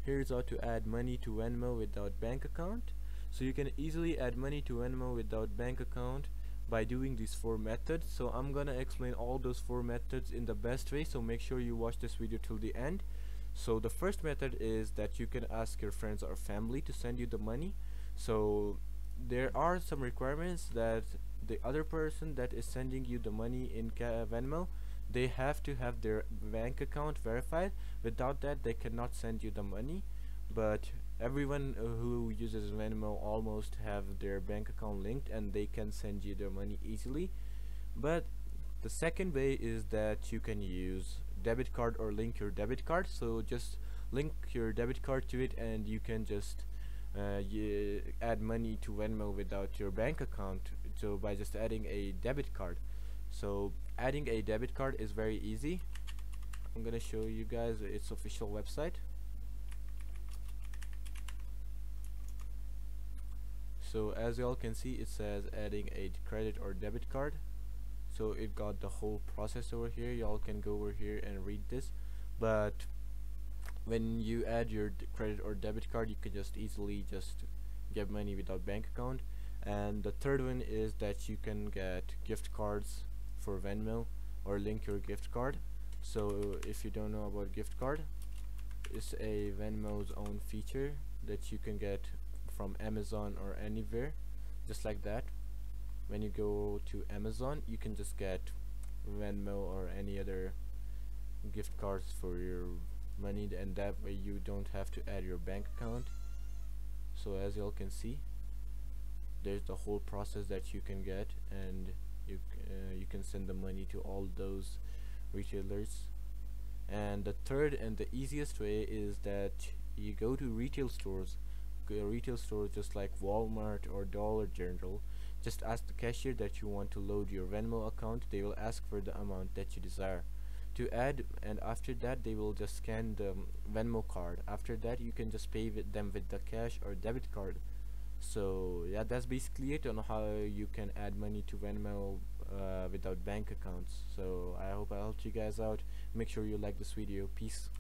Here's how to add money to Venmo without bank account. So you can easily add money to Venmo without bank account by doing these 4 methods. So I'm gonna explain all those 4 methods in the best way, so make sure you watch this video till the end. So the first method is that you can ask your friends or family to send you the money. So there are some requirements that the other person that is sending you the money in Venmo, they have to have their bank account verified. Without that, they cannot send you the money. But everyone who uses Venmo almost have their bank account linked, and they can send you their money easily. But the second way is that you can use debit card or link your debit card. So just link your debit card to it, and you can just add money to Venmo without your bank account, so by just adding a debit card. So adding a debit card is very easy. I'm gonna show you guys its official website. So as y'all can see, it says adding a credit or debit card. So it got the whole process over here. Y'all can go over here and read this. But when you add your credit or debit card, you can just easily just get money without bank account. And the third one is that you can get gift cards for Venmo or link your gift card. So if you don't know about gift card, it's a Venmo's own feature that you can get from Amazon or anywhere, just like that. When you go to Amazon, you can just get Venmo or any other gift cards for your money, and that way you don't have to add your bank account. So as y'all can see, there's the whole process that you can get, and you can send the money to all those retailers. And the third and the easiest way is that you go to retail stores. Retail stores just like Walmart or Dollar General, just ask the cashier that you want to load your Venmo account. They will ask for the amount that you desire to add, and after that they will just scan the Venmo card. After that, you can just pay them with the cash or debit card. So yeah, that's basically it on how you can add money to Venmo without bank accounts. So I hope I helped you guys out. Make sure you like this video. Peace.